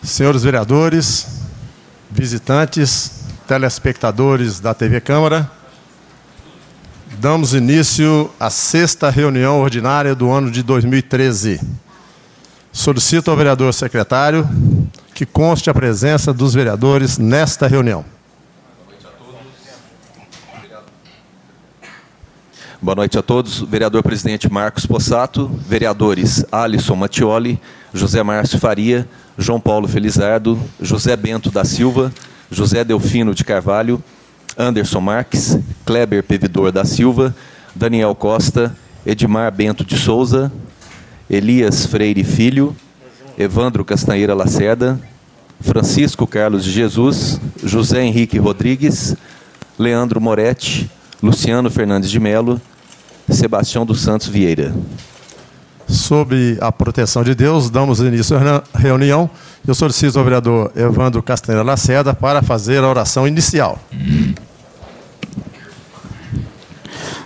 Senhores vereadores, visitantes, telespectadores da TV Câmara, damos início à 6ª reunião ordinária do ano de 2013. Solicito ao vereador secretário que conste a presença dos vereadores nesta reunião. Boa noite a todos. Vereador presidente Marcos Possato, vereadores Alisson Mattioli, José Márcio Faria, João Paulo Felizardo, José Bento da Silva, José Delfino de Carvalho, Anderson Marques, Kleber Pevidor da Silva, Daniel Costa, Edmar Bento de Souza, Elias Freire Filho, Evandro Castanheira Lacerda, Francisco Carlos de Jesus, José Henrique Rodrigues, Leandro Moretti, Luciano Fernandes de Melo, Sebastião dos Santos Vieira. Sob a proteção de Deus, damos início à reunião. Eu solicito ao vereador Evandro Castanheira Lacerda para fazer a oração inicial.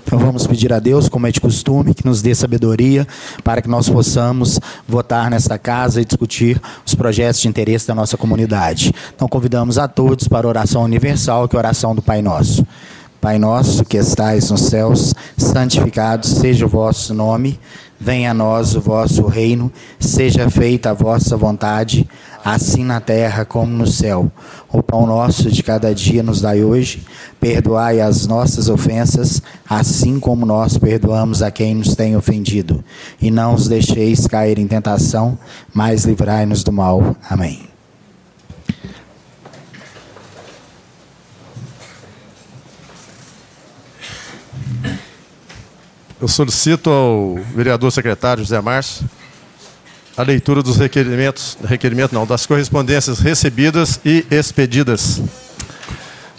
Então vamos pedir a Deus, como é de costume, que nos dê sabedoria para que nós possamos votar nesta casa e discutir os projetos de interesse da nossa comunidade. Então convidamos a todos para a oração universal, que é a oração do Pai Nosso. Pai nosso que estais nos céus, santificado seja o vosso nome, venha a nós o vosso reino, seja feita a vossa vontade, assim na terra como no céu. O pão nosso de cada dia nos dai hoje, perdoai as nossas ofensas, assim como nós perdoamos a quem nos tem ofendido. E não os deixeis cair em tentação, mas livrai-nos do mal. Amém. Eu solicito ao vereador secretário José Márcio a leitura dos das correspondências recebidas e expedidas.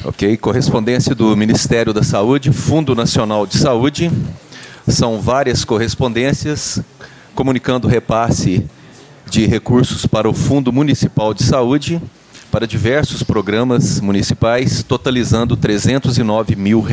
Ok, correspondência do Ministério da Saúde, Fundo Nacional de Saúde. São várias correspondências comunicando repasse de recursos para o Fundo Municipal de Saúde, para diversos programas municipais, totalizando R$ 309 mil.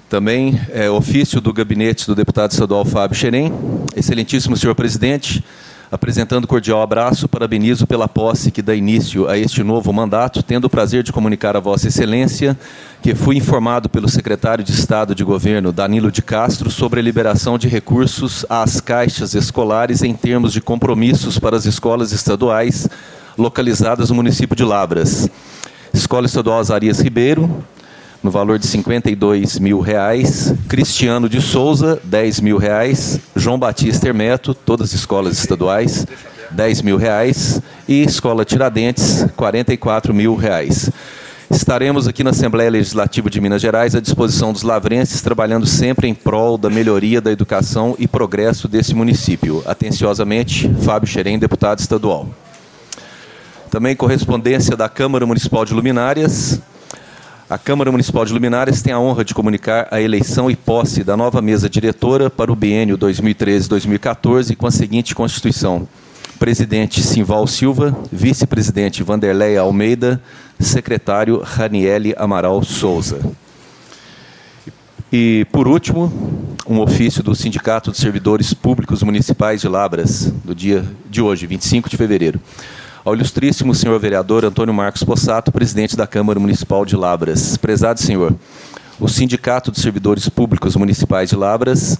Também ofício do gabinete do deputado estadual Fábio Xerém. Excelentíssimo senhor presidente, apresentando cordial abraço, parabenizo pela posse que dá início a este novo mandato, tendo o prazer de comunicar a vossa excelência que fui informado pelo secretário de Estado de Governo, Danilo de Castro, sobre a liberação de recursos às caixas escolares em termos de compromissos para as escolas estaduais localizadas no município de Lavras. Escola Estadual Azarias Ribeiro, no valor de R$ 52 mil, Cristiano de Souza, R$ 10 mil, João Batista Hermeto, todas as escolas estaduais, R$ 10 mil, e Escola Tiradentes, R$ 44 mil. Estaremos aqui na Assembleia Legislativa de Minas Gerais à disposição dos lavrenses, trabalhando sempre em prol da melhoria da educação e progresso desse município. Atenciosamente, Fábio Xerém, deputado estadual. Também correspondência da Câmara Municipal de Luminárias. A Câmara Municipal de Luminárias tem a honra de comunicar a eleição e posse da nova mesa diretora para o biênio 2013-2014 com a seguinte constituição: presidente Simval Silva, vice-presidente Vanderleia Almeida, secretário Raniele Amaral Souza. E, por último, um ofício do Sindicato de Servidores Públicos Municipais de Lavras, do dia de hoje, 25 de fevereiro. Ao ilustríssimo senhor vereador Antônio Marcos Possato, presidente da Câmara Municipal de Lavras. Prezado senhor, o Sindicato de Servidores Públicos Municipais de Lavras,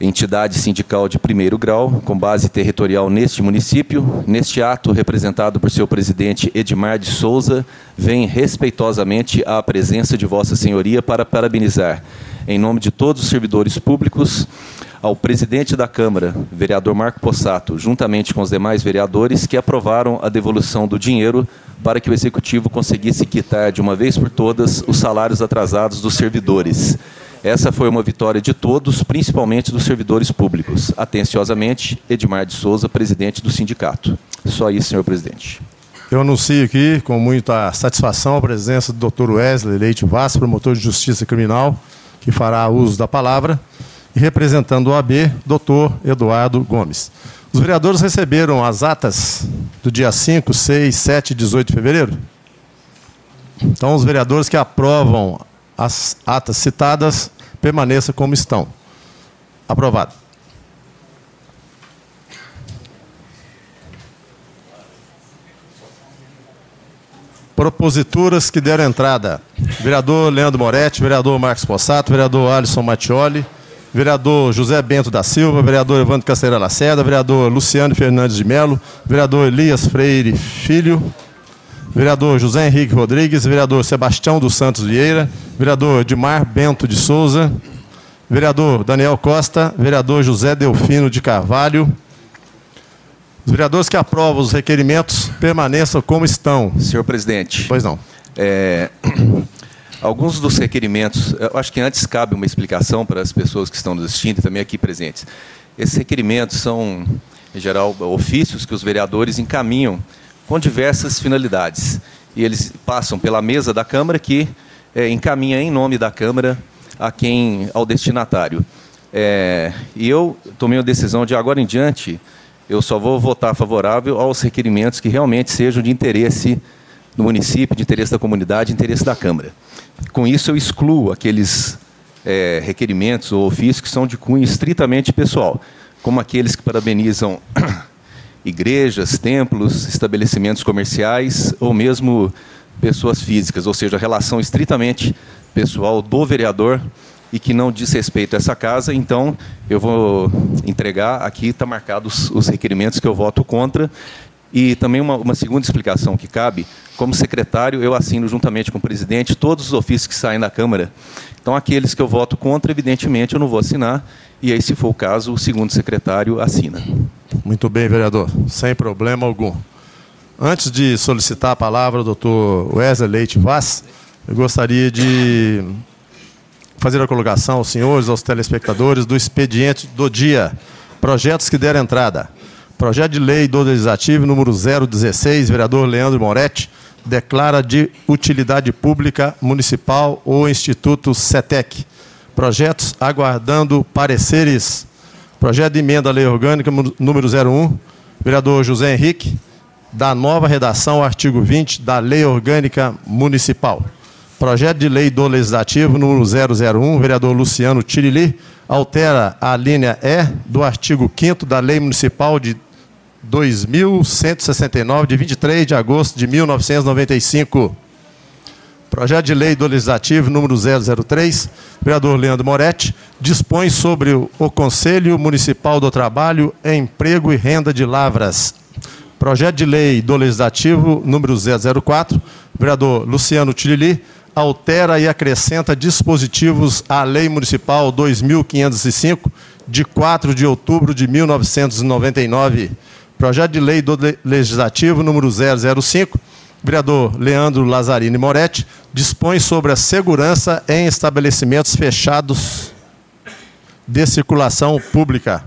entidade sindical de primeiro grau, com base territorial neste município, neste ato representado por seu presidente Edmar de Souza, vem respeitosamente à presença de vossa senhoria para parabenizar, em nome de todos os servidores públicos, ao presidente da Câmara, vereador Marco Possato, juntamente com os demais vereadores que aprovaram a devolução do dinheiro para que o Executivo conseguisse quitar de uma vez por todas os salários atrasados dos servidores. Essa foi uma vitória de todos, principalmente dos servidores públicos. Atenciosamente, Edmar de Souza, presidente do sindicato. Só isso, senhor presidente. Eu anuncio aqui, com muita satisfação, a presença do Dr. Wesley Leite Vaz, promotor de Justiça Criminal, que fará uso da palavra, e representando o AB, Dr. Eduardo Gomes. Os Os vereadores receberam as atas do dia 5, 6, 7 e 18 de fevereiro? Então, os vereadores que aprovam as atas citadas, permaneçam como estão. Aprovado. Proposituras que deram entrada. Vereador Leandro Moretti, vereador Marcos Possato, vereador Alisson Mattioli, vereador José Bento da Silva, vereador Evandro Casteira Lacerda, vereador Luciano Fernandes de Melo, vereador Elias Freire Filho, vereador José Henrique Rodrigues, vereador Sebastião dos Santos Vieira, vereador Edmar Bento de Souza, vereador Daniel Costa, vereador José Delfino de Carvalho. Os vereadores que aprovam os requerimentos permaneçam como estão. Senhor presidente. Pois não. Alguns dos requerimentos, eu acho que antes cabe uma explicação para as pessoas que estão nos assistindo e também aqui presentes. Esses requerimentos são, em geral, ofícios que os vereadores encaminham com diversas finalidades. E eles passam pela mesa da Câmara, que encaminha em nome da Câmara ao destinatário. E eu tomei a decisão de, agora em diante, eu só vou votar favorável aos requerimentos que realmente sejam de interesse do município, de interesse da comunidade, de interesse da Câmara. Com isso, eu excluo aqueles requerimentos ou ofícios que são de cunho estritamente pessoal, como aqueles que parabenizam igrejas, templos, estabelecimentos comerciais ou mesmo pessoas físicas, ou seja, a relação estritamente pessoal do vereador e que não diz respeito a essa casa. Então, eu vou entregar, aqui está marcados os requerimentos que eu voto contra. E também uma segunda explicação que cabe, como secretário, eu assino juntamente com o presidente todos os ofícios que saem da Câmara. Então, aqueles que eu voto contra, evidentemente, eu não vou assinar, e aí, se for o caso, o segundo secretário assina. Muito bem, vereador, sem problema algum. Antes de solicitar a palavra ao doutor Wesley Leite Vaz, eu gostaria de fazer a colocação aos senhores, aos telespectadores, do expediente do dia. Projetos que deram entrada. Projeto de lei do Legislativo, número 016, vereador Leandro Moretti, declara de utilidade pública municipal o Instituto CETEC. Projetos aguardando pareceres. Projeto de emenda à lei orgânica, número 01, vereador José Henrique, da nova redação ao artigo 20 da Lei Orgânica Municipal. Projeto de lei do Legislativo, número 001, vereador Luciano Tirili, altera a linha E do artigo 5º da Lei Municipal de 2.169, de 23 de agosto de 1995. Projeto de lei do Legislativo, número 003, vereador Leandro Moretti, dispõe sobre o Conselho Municipal do Trabalho, Emprego e Renda de Lavras. Projeto de lei do Legislativo, número 004, vereador Luciano Tirili, altera e acrescenta dispositivos à Lei Municipal 2.505, de 4 de outubro de 1999. Projeto de lei do Legislativo, número 005, vereador Leandro Lazzarini Moretti, dispõe sobre a segurança em estabelecimentos fechados de circulação pública.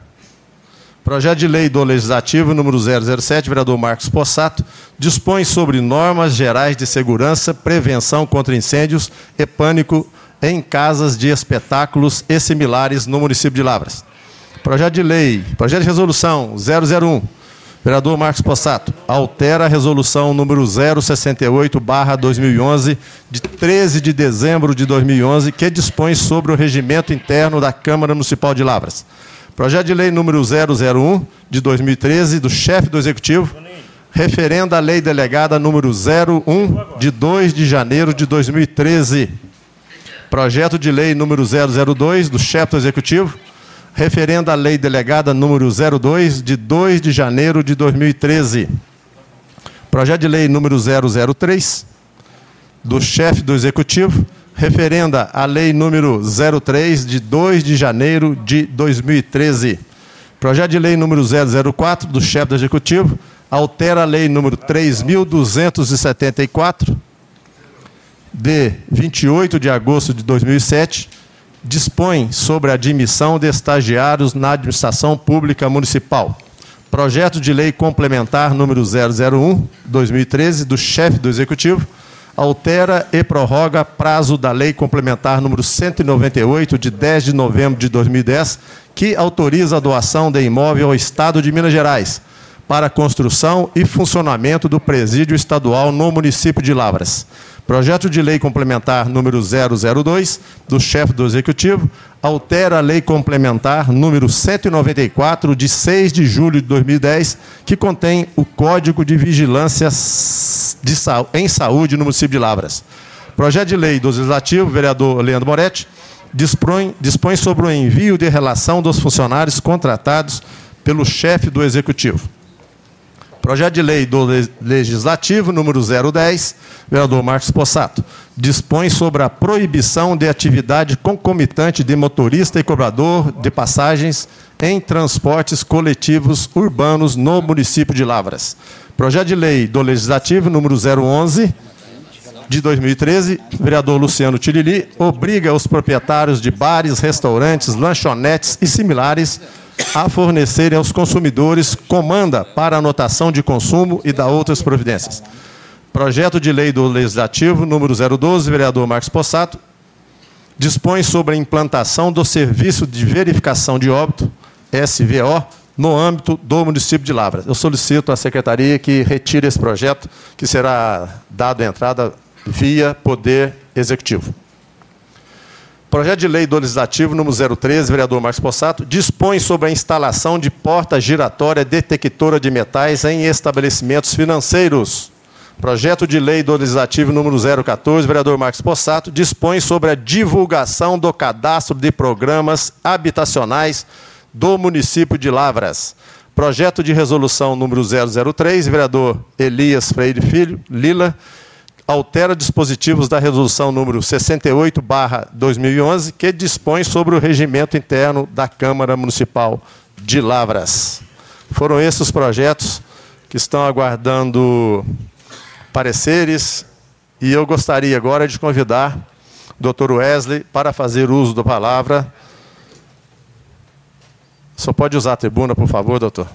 Projeto de lei do Legislativo, número 007, vereador Marcos Possato, dispõe sobre normas gerais de segurança, prevenção contra incêndios e pânico em casas de espetáculos e similares no município de Lavras. Projeto de resolução 001, vereador Marcos Possato, altera a resolução número 068/2011, de 13 de dezembro de 2011, que dispõe sobre o regimento interno da Câmara Municipal de Lavras. Projeto de lei número 001, de 2013, do chefe do Executivo, referenda a lei delegada número 01, de 2 de janeiro de 2013. Projeto de lei número 002, do chefe do Executivo, referenda a lei delegada número 02, de 2 de janeiro de 2013. Projeto de lei número 003, do chefe do Executivo, referenda a lei número 03, de 2 de janeiro de 2013. Projeto de lei número 004, do chefe do Executivo, altera a lei número 3.274, de 28 de agosto de 2007, dispõe sobre a admissão de estagiários na administração pública municipal. Projeto de lei complementar número 001, 2013, do chefe do Executivo, altera e prorroga prazo da Lei Complementar número 198, de 10 de novembro de 2010, que autoriza a doação de imóvel ao Estado de Minas Gerais para a construção e funcionamento do presídio estadual no município de Lavras. Projeto de Lei Complementar número 002, do chefe do Executivo, altera a Lei Complementar número 194, de 6 de julho de 2010, que contém o Código de Vigilância em Saúde no município de Lavras. Projeto de Lei do Legislativo, vereador Leandro Moretti, dispõe sobre o envio de relação dos funcionários contratados pelo chefe do Executivo. Projeto de Lei do Legislativo, número 010, vereador Marcos Possato, dispõe sobre a proibição de atividade concomitante de motorista e cobrador de passagens em transportes coletivos urbanos no município de Lavras. Projeto de Lei do Legislativo, número 011, de 2013, vereador Luciano Tilili, obriga os proprietários de bares, restaurantes, lanchonetes e similares a fornecerem aos consumidores comanda para anotação de consumo e da outras providências. Projeto de Lei do Legislativo, número 012, vereador Marcos Possato, dispõe sobre a implantação do Serviço de Verificação de Óbito, SVO, no âmbito do município de Lavras. Eu solicito à Secretaria que retire esse projeto, que será dado entrada via Poder Executivo. Projeto de Lei do Legislativo, número 013, vereador Marcos Possato, dispõe sobre a instalação de porta giratória detectora de metais em estabelecimentos financeiros. Projeto de Lei do Legislativo, número 014, vereador Marcos Possato, dispõe sobre a divulgação do cadastro de programas habitacionais do município de Lavras. Projeto de resolução número 003, vereador Elias Freire Filho, Lila, altera dispositivos da resolução número 68/2011, que dispõe sobre o regimento interno da Câmara Municipal de Lavras. Foram esses os projetos que estão aguardando pareceres, e eu gostaria agora de convidar o doutor Wesley para fazer uso da palavra. Só pode usar a tribuna, por favor, doutor.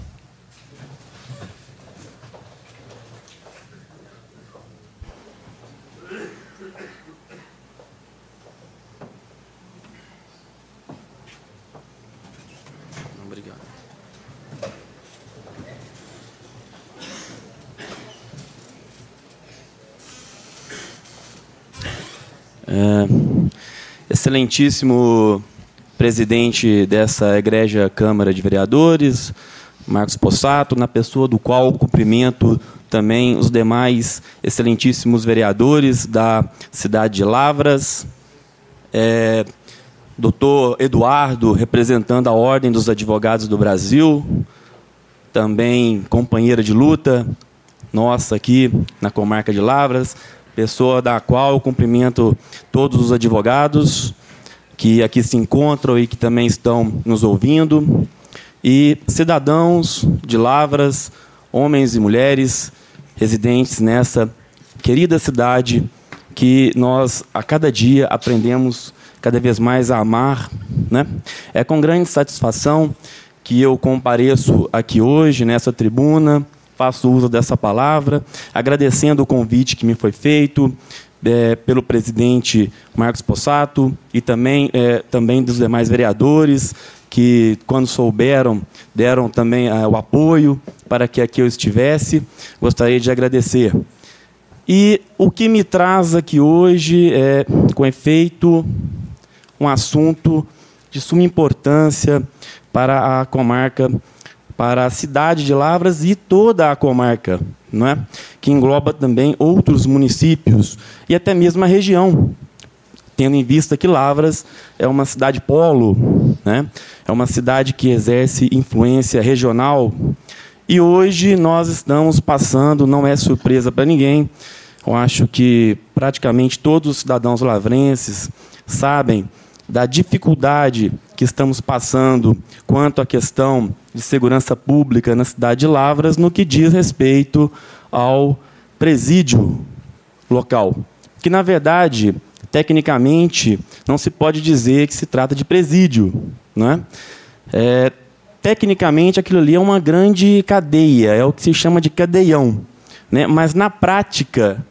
Excelentíssimo presidente dessa egrégia Câmara de Vereadores, Marcos Possato, na pessoa do qual cumprimento também os demais excelentíssimos vereadores da cidade de Lavras, doutor Eduardo, representando a Ordem dos Advogados do Brasil, também companheira de luta nossa aqui na comarca de Lavras, pessoa da qual eu cumprimento todos os advogados que aqui se encontram e que também estão nos ouvindo, e cidadãos de Lavras, homens e mulheres residentes nessa querida cidade que nós, a cada dia, aprendemos cada vez mais a amar, né? É com grande satisfação que eu compareço aqui hoje, nessa tribuna, faço uso dessa palavra, agradecendo o convite que me foi feito pelo presidente Marcos Possato e também dos demais vereadores que, quando souberam, deram também o apoio para que aqui eu estivesse. Gostaria de agradecer. E o que me traz aqui hoje é, com efeito, um assunto de suma importância para a comarca, para a cidade de Lavras e toda a comarca, não é? Que engloba também outros municípios e até mesmo a região, tendo em vista que Lavras é uma cidade polo, né? É uma cidade que exerce influência regional. E hoje nós estamos passando, não é surpresa para ninguém, eu acho que praticamente todos os cidadãos lavrenses sabem da dificuldade que estamos passando quanto à questão de segurança pública na cidade de Lavras, no que diz respeito ao presídio local. Que, na verdade, tecnicamente, não se pode dizer que se trata de presídio, né? Tecnicamente, aquilo ali é uma grande cadeia, é o que se chama de cadeião, né? Mas na prática,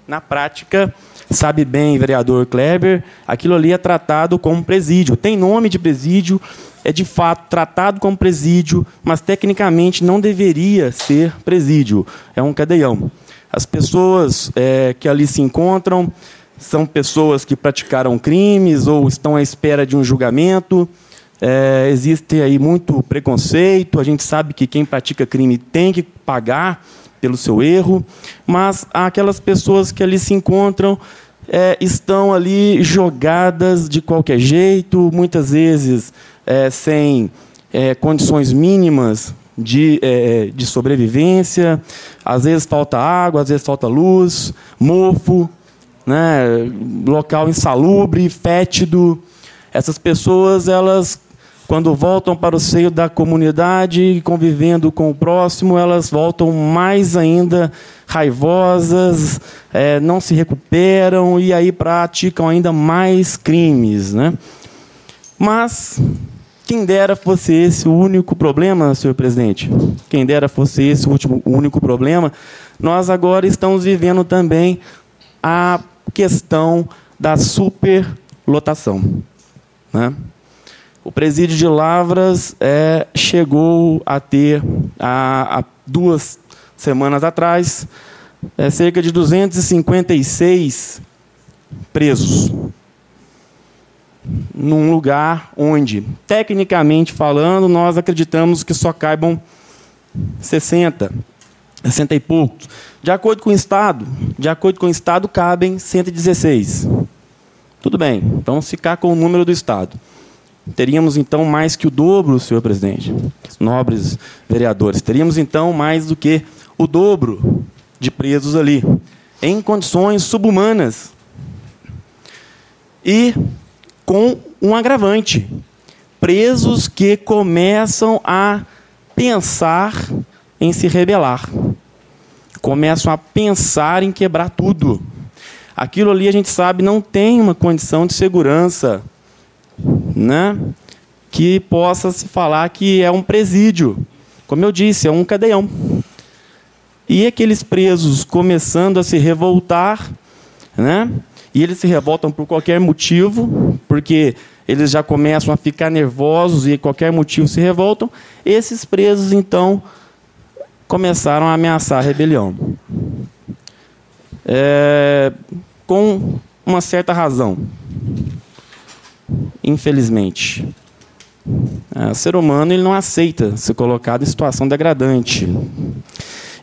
sabe bem, vereador Kleber, aquilo ali é tratado como presídio. Tem nome de presídio, é de fato tratado como presídio, mas tecnicamente não deveria ser presídio. É um cadeião. As pessoas que ali se encontram são pessoas que praticaram crimes ou estão à espera de um julgamento. Existe aí muito preconceito. A gente sabe que quem pratica crime tem que pagar pelo seu erro, mas aquelas pessoas que ali se encontram estão ali jogadas de qualquer jeito, muitas vezes sem condições mínimas de sobrevivência. Às vezes falta água, às vezes falta luz, mofo, né? Local insalubre, fétido. Essas pessoas, elas, quando voltam para o seio da comunidade, convivendo com o próximo, elas voltam mais ainda raivosas, não se recuperam e aí praticam ainda mais crimes, né? Mas quem dera fosse esse o único problema, senhor presidente. Quem dera fosse esse o único problema. Nós agora estamos vivendo também a questão da superlotação, né? O presídio de Lavras chegou a ter, há 2 semanas atrás, cerca de 256 presos, num lugar onde, tecnicamente falando, nós acreditamos que só caibam 60 e poucos. De acordo com o Estado, cabem 116. Tudo bem, vamos ficar com o número do Estado. Teríamos, então, mais que o dobro, senhor presidente, nobres vereadores. Teríamos, então, mais do que o dobro de presos ali, em condições subhumanas. E com um agravante. Presos que começam a pensar em se rebelar. Começam a pensar em quebrar tudo. Aquilo ali, a gente sabe, não tem uma condição de segurança, né, que possa se falar que é um presídio. Como eu disse, é um cadeião. E aqueles presos começando a se revoltar, né, e eles se revoltam por qualquer motivo, porque eles já começam a ficar nervosos e qualquer motivo se revoltam. Esses presos, então, começaram a ameaçar a rebelião. Com uma certa razão. Infelizmente. O ser humano, ele não aceita ser colocado em situação degradante.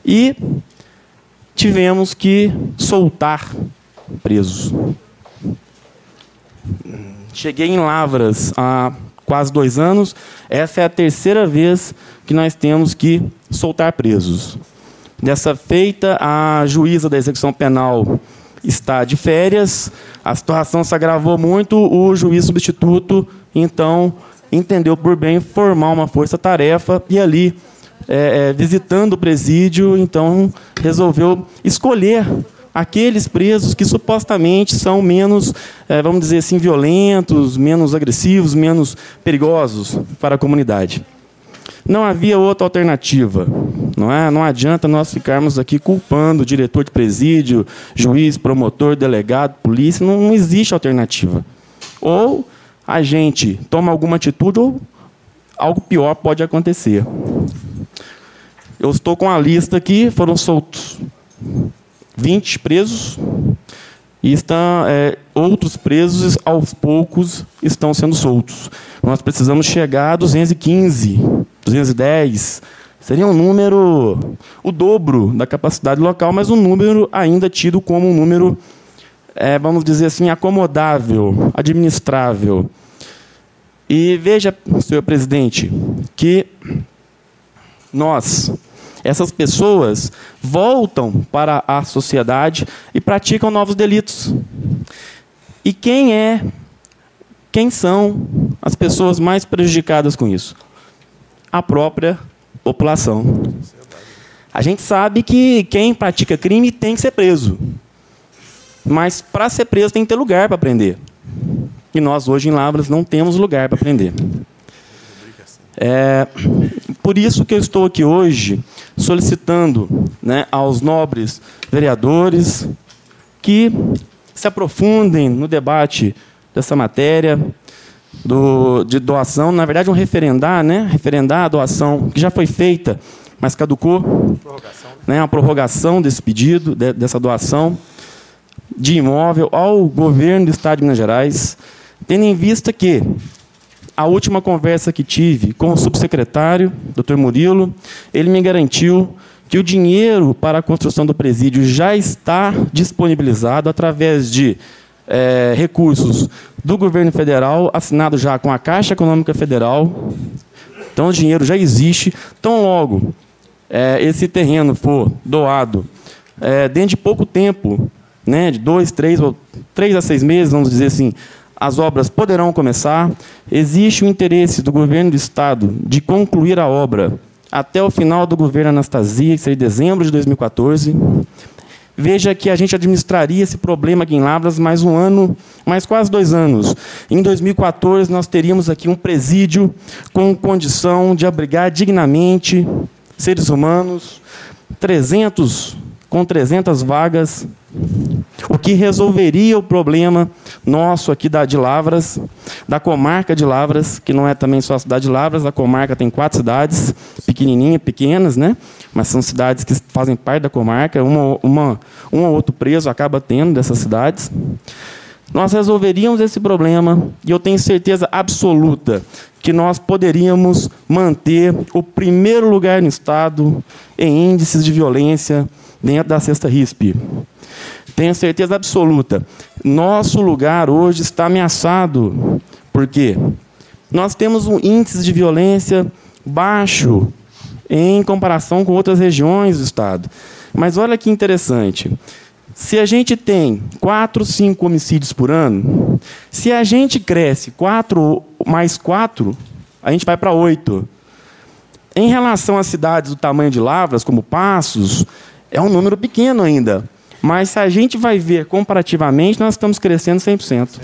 E tivemos que soltar presos. Cheguei em Lavras há quase 2 anos. Essa é a 3ª vez que nós temos que soltar presos. Dessa feita, a juíza da execução penal está de férias, a situação se agravou muito, o juiz substituto, então, entendeu por bem formar uma força-tarefa e ali, visitando o presídio, então, resolveu escolher aqueles presos que supostamente são menos, vamos dizer assim, violentos, menos agressivos, menos perigosos para a comunidade. Não havia outra alternativa. Não adianta nós ficarmos aqui culpando o diretor de presídio, juiz, promotor, delegado, polícia. Não existe alternativa. Ou a gente toma alguma atitude ou algo pior pode acontecer. Eu estou com a lista aqui, foram soltos 20 presos e outros presos, aos poucos, estão sendo soltos. Nós precisamos chegar a 215, 210. Seria um número, o dobro da capacidade local, mas um número ainda tido como um número, vamos dizer assim, acomodável, administrável. E veja, senhor presidente, que essas pessoas voltam para a sociedade e praticam novos delitos. E quem são as pessoas mais prejudicadas com isso? A própria população. A gente sabe que quem pratica crime tem que ser preso. Mas, para ser preso, tem que ter lugar para prender. E nós, hoje, em Lavras, não temos lugar para prender. Por isso que eu estou aqui hoje solicitando, né, aos nobres vereadores que se aprofundem no debate dessa matéria de doação, na verdade, referendar a doação que já foi feita, mas caducou, né, a prorrogação desse pedido, dessa doação de imóvel ao governo do Estado de Minas Gerais, tendo em vista que a última conversa que tive com o subsecretário, Dr. Murilo, ele me garantiu que o dinheiro para a construção do presídio já está disponibilizado através de recursos do governo federal, assinado já com a Caixa Econômica Federal. Então, o dinheiro já existe. Tão logo esse terreno for doado, dentro de pouco tempo, né, de 3 a 6 meses, vamos dizer assim, as obras poderão começar. Existe o interesse do governo do Estado de concluir a obra até o final do governo Anastasia, que seria dezembro de 2014. Veja que a gente administraria esse problema aqui em Lavras mais um ano, mais quase 2 anos. Em 2014, nós teríamos aqui um presídio com condição de abrigar dignamente seres humanos, com 300 vagas, o que resolveria o problema nosso aqui de Lavras, da comarca de Lavras, que não é também só a cidade de Lavras, a comarca tem 4 cidades, pequenas, né? Mas são cidades que fazem parte da comarca, um ou outro preso acaba tendo dessas cidades. Nós resolveríamos esse problema e eu tenho certeza absoluta que nós poderíamos manter o primeiro lugar no Estado em índices de violência dentro da 6ª RISP. Tenho certeza absoluta. Nosso lugar hoje está ameaçado. Por quê? Nós temos um índice de violência baixo em comparação com outras regiões do Estado. Mas olha que interessante. Se a gente tem 4, 5 homicídios por ano, se a gente cresce 4 mais 4, a gente vai para 8. Em relação às cidades do tamanho de Lavras, como Passos, é um número pequeno ainda. Mas, se a gente vai ver comparativamente, nós estamos crescendo 100%.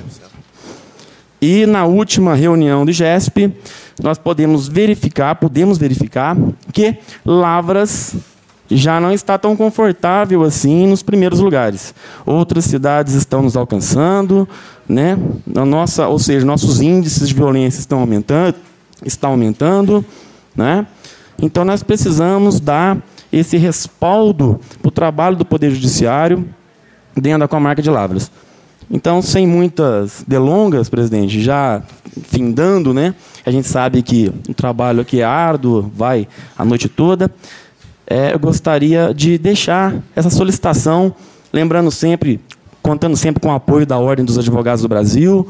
E, na última reunião do GESP, nós podemos verificar que Lavras já não está tão confortável assim nos primeiros lugares. Outras cidades estão nos alcançando, né? Ou seja, nossos índices de violência estão aumentando, né? Então, nós precisamos dar esse respaldo para o trabalho do Poder Judiciário dentro da comarca de Lavras. Então, sem muitas delongas, presidente, já findando, né? A gente sabe que o trabalho aqui é árduo, vai a noite toda. Eu gostaria de deixar essa solicitação, contando sempre com o apoio da Ordem dos Advogados do Brasil,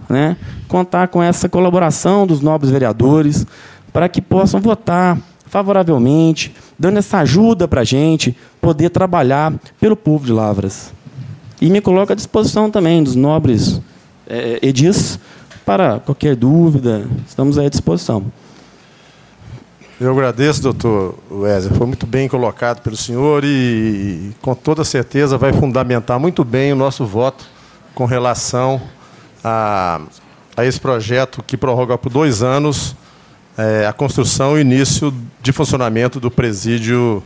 né? Contar com essa colaboração dos nobres vereadores para que possam votar favoravelmente, dando essa ajuda para a gente poder trabalhar pelo povo de Lavras. E me coloco à disposição também dos nobres edis para qualquer dúvida, estamos à disposição. Eu agradeço, doutor Wesley. Foi muito bem colocado pelo senhor e, com toda certeza, vai fundamentar muito bem o nosso voto com relação a esse projeto que prorroga por 2 anos a construção e início de funcionamento do presídio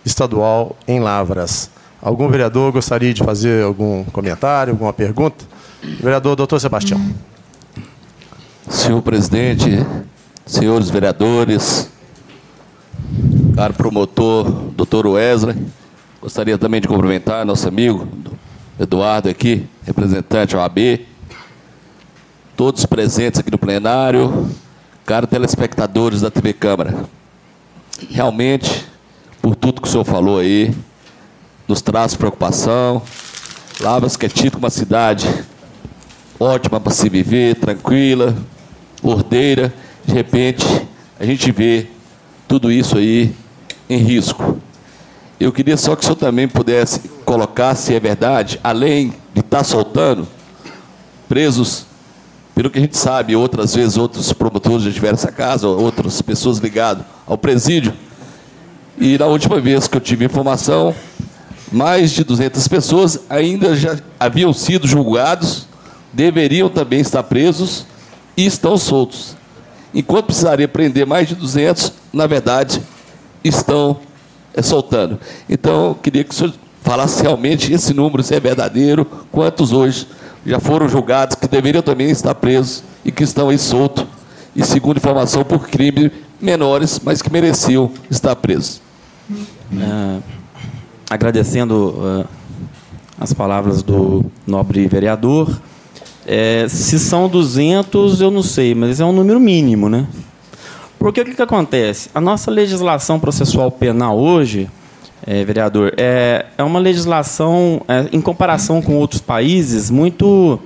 estadual em Lavras. Algum vereador gostaria de fazer algum comentário, alguma pergunta? Vereador doutor Sebastião. Senhor presidente, senhores vereadores, caro promotor, doutor Wesley, gostaria também de cumprimentar nosso amigo Eduardo aqui, representante da OAB, todos presentes aqui no plenário, caros telespectadores da TV Câmara. Realmente, por tudo que o senhor falou aí, nos traz preocupação. Lavras, que é tido como uma cidade ótima para se viver, tranquila, ordeira, de repente a gente vê tudo isso aí em risco. Eu queria só que o senhor também pudesse colocar, se é verdade, além de estar soltando presos, pelo que a gente sabe, outras vezes outros promotores já tiveram essa casa, outras pessoas ligadas ao presídio, e na última vez que eu tive informação, mais de 200 pessoas ainda já haviam sido julgados, deveriam também estar presos e estão soltos. Enquanto precisaria prender mais de 200, na verdade, estão soltando. Então, eu queria que o senhor falasse realmente esse número, se é verdadeiro, quantos hoje já foram julgados, que deveriam também estar presos e que estão aí soltos, e segundo informação, por crime menores, mas que mereciam estar presos. Agradecendo as palavras do nobre vereador. Se são 200, eu não sei, mas é um número mínimo, né? Porque o que acontece? A nossa legislação processual penal hoje, vereador, é uma legislação, em comparação com outros países, muito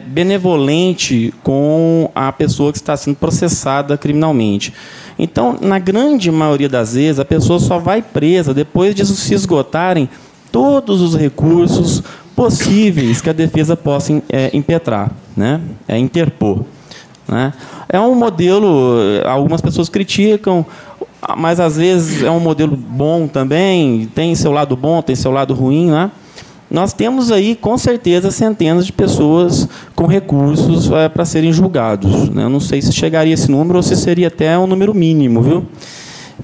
benevolente com a pessoa que está sendo processada criminalmente. Então, na grande maioria das vezes, a pessoa só vai presa depois de se esgotarem todos os recursos possíveis que a defesa possa impetrar, né? Interpor. Né? É um modelo, algumas pessoas criticam, mas às vezes é um modelo bom também, tem seu lado bom, tem seu lado ruim, né? Nós temos aí, com certeza, centenas de pessoas com recursos para serem julgados. Né? Eu não sei se chegaria a esse número ou se seria até um número mínimo, viu?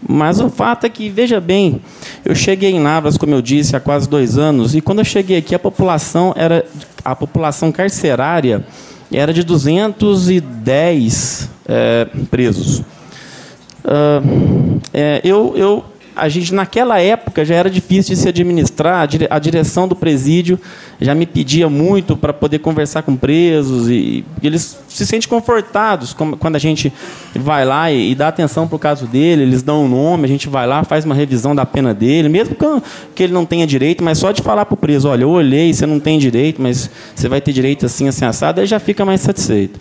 Mas o fato é que, veja bem, eu cheguei em Lavras, como eu disse, há quase 2 anos, e quando eu cheguei aqui, a população carcerária era de 210 presos. A gente, naquela época, já era difícil de se administrar. A direção do presídio já me pedia muito para poder conversar com presos, e eles se sentem confortados quando a gente vai lá e dá atenção para o caso dele. Eles dão um nome, a gente vai lá, faz uma revisão da pena dele, mesmo que ele não tenha direito, mas só de falar para o preso: olha, eu olhei, você não tem direito, mas você vai ter direito assim, assim, assado, ele já fica mais satisfeito.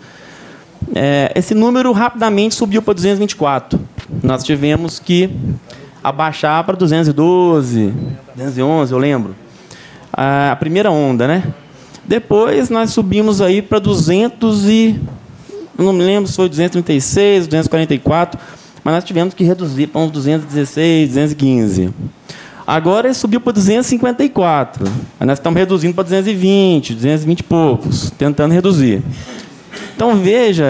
Esse número rapidamente subiu para 224. Nós tivemos que abaixar para 212, 211, eu lembro. A primeira onda, né? Depois nós subimos aí para 200 e... não me lembro se foi 236, 244, mas nós tivemos que reduzir para uns 216, 215. Agora ele subiu para 254. Aí nós estamos reduzindo para 220, 220 e poucos, tentando reduzir. Então, veja,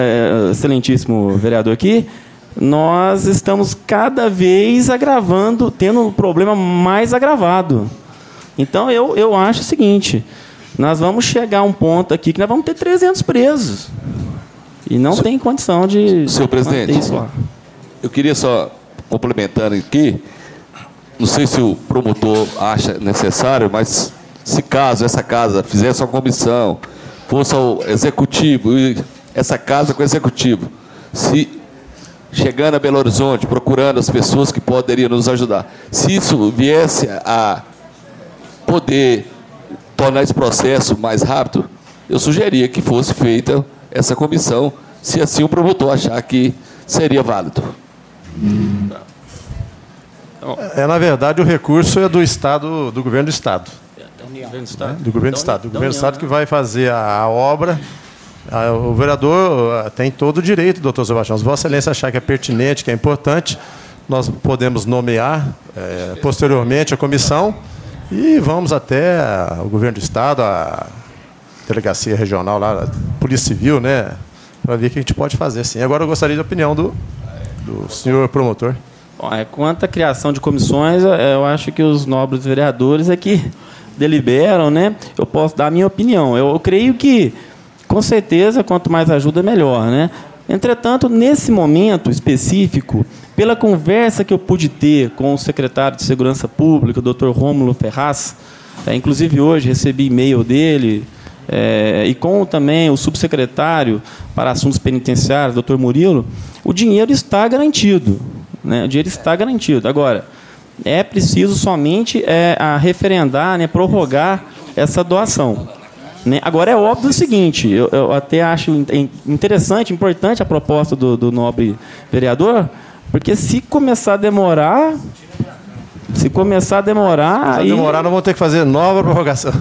excelentíssimo vereador aqui, nós estamos cada vez agravando, tendo um problema mais agravado. Então, eu acho o seguinte: nós vamos chegar a um ponto aqui que nós vamos ter 300 presos. E não tem condição de... Senhor presidente, isso lá. Eu queria só, complementando aqui, não sei se o promotor acha necessário, mas se caso essa casa fizesse uma comissão, fosse ao executivo, e essa casa com o executivo, se chegando a Belo Horizonte, procurando as pessoas que poderiam nos ajudar, se isso viesse a poder tornar esse processo mais rápido, eu sugeria que fosse feita essa comissão, se assim o promotor achar que seria válido. Na verdade, o recurso é do Estado, do Governo do Estado. Do Governo do Estado. Do Governo do Estado que vai fazer a obra. O vereador tem todo o direito, doutor Sebastião. Se Vossa Excelência achar que é pertinente, que é importante, nós podemos nomear posteriormente a comissão e vamos até o Governo do Estado, a Delegacia Regional, lá, a Polícia Civil, né, para ver o que a gente pode fazer. Sim. Agora eu gostaria da opinião do senhor promotor. Bom, quanto à criação de comissões, eu acho que os nobres vereadores é que deliberam, né? Eu posso dar a minha opinião. Eu creio que, com certeza, quanto mais ajuda, melhor, né? Entretanto, nesse momento específico, pela conversa que eu pude ter com o secretário de Segurança Pública, o Dr. Rômulo Ferraz, inclusive hoje recebi e-mail dele, e com também o subsecretário para Assuntos Penitenciários, Dr. Murilo, o dinheiro está garantido. Né? O dinheiro está garantido. Agora, é preciso somente referendar, né, prorrogar essa doação. Né? Agora, é óbvio o seguinte, eu até acho interessante, importante a proposta do nobre vereador, porque se começar a demorar... aí, nós vamos ter que fazer nova prorrogação.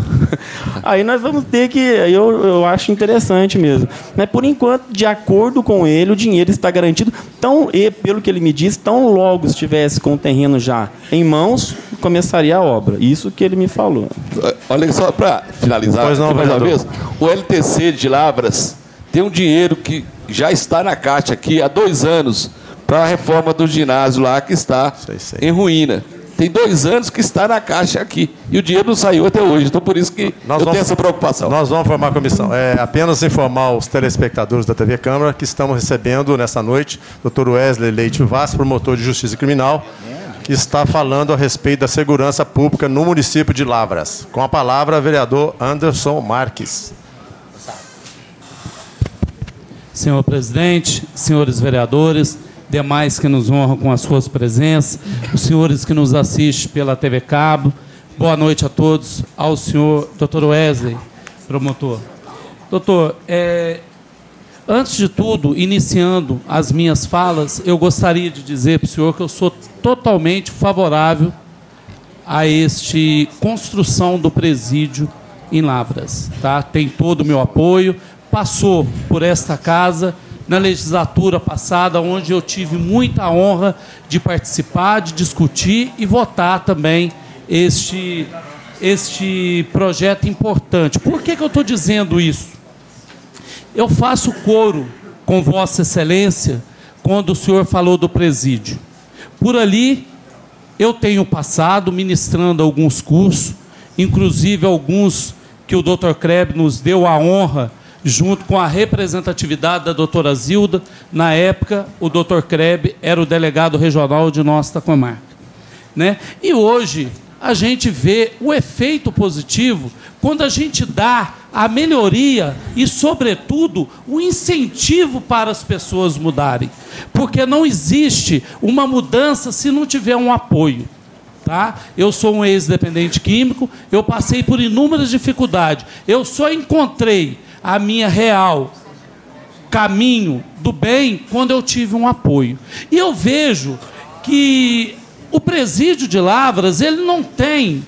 Aí nós vamos ter que... Eu acho interessante mesmo. Mas, por enquanto, de acordo com ele, o dinheiro está garantido. Então, pelo que ele me disse, tão logo estivesse com o terreno já em mãos, começaria a obra. Isso que ele me falou. Olha só, para finalizar, mais uma vez, o LTC de Lavras tem um dinheiro que já está na Caixa aqui há 2 anos para a reforma do ginásio lá, que está em ruína. Tem 2 anos que está na caixa aqui. E o dinheiro não saiu até hoje. Então, por isso que eu tenho essa preocupação. Nós vamos formar a comissão. Apenas informar os telespectadores da TV Câmara que estamos recebendo nessa noite o Dr. Wesley Leite Vaz, promotor de Justiça Criminal, que está falando a respeito da segurança pública no município de Lavras. Com a palavra, vereador Anderson Marques. Senhor presidente, senhores vereadores, demais que nos honram com as suas presenças, os senhores que nos assistem pela TV Cabo, boa noite a todos, ao senhor Dr. Wesley, promotor. Doutor, antes de tudo, iniciando as minhas falas, eu gostaria de dizer para o senhor que eu sou totalmente favorável a este construção do presídio em Lavras. Tá? Tem todo o meu apoio. Passou por esta casa na legislatura passada, onde eu tive muita honra de participar, de discutir e votar também este projeto importante. Por que eu estou dizendo isso? Eu faço coro com Vossa Excelência quando o senhor falou do presídio. Por ali, eu tenho passado ministrando alguns cursos, inclusive alguns que o Dr. Kreb nos deu a honra, junto com a representatividade da doutora Zilda. Na época, o Dr. Kreb era o delegado regional de nossa comarca. Né? E hoje, a gente vê o efeito positivo quando a gente dá a melhoria e, sobretudo, o incentivo para as pessoas mudarem. Porque não existe uma mudança se não tiver um apoio. Tá? Eu sou um ex-dependente químico, eu passei por inúmeras dificuldades. Eu só encontrei a minha real caminho do bem quando eu tive um apoio. E eu vejo que o presídio de Lavras, ele não tem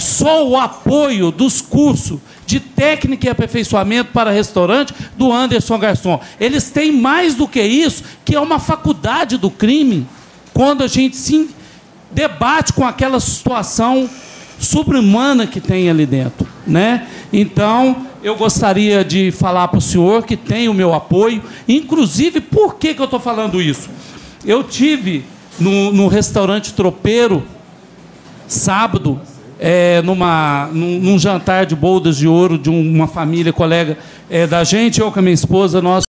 só o apoio dos cursos de técnica e aperfeiçoamento para restaurante do Anderson Garçom. Eles têm mais do que isso, que é uma faculdade do crime, quando a gente se debate com aquela situação sobre-humana que tem ali dentro, né? Então, eu gostaria de falar para o senhor que tem o meu apoio. Inclusive, por que eu estou falando isso? Eu tive no restaurante Tropeiro, sábado, num jantar de bodas de ouro de uma família colega da gente, eu com a minha esposa, nós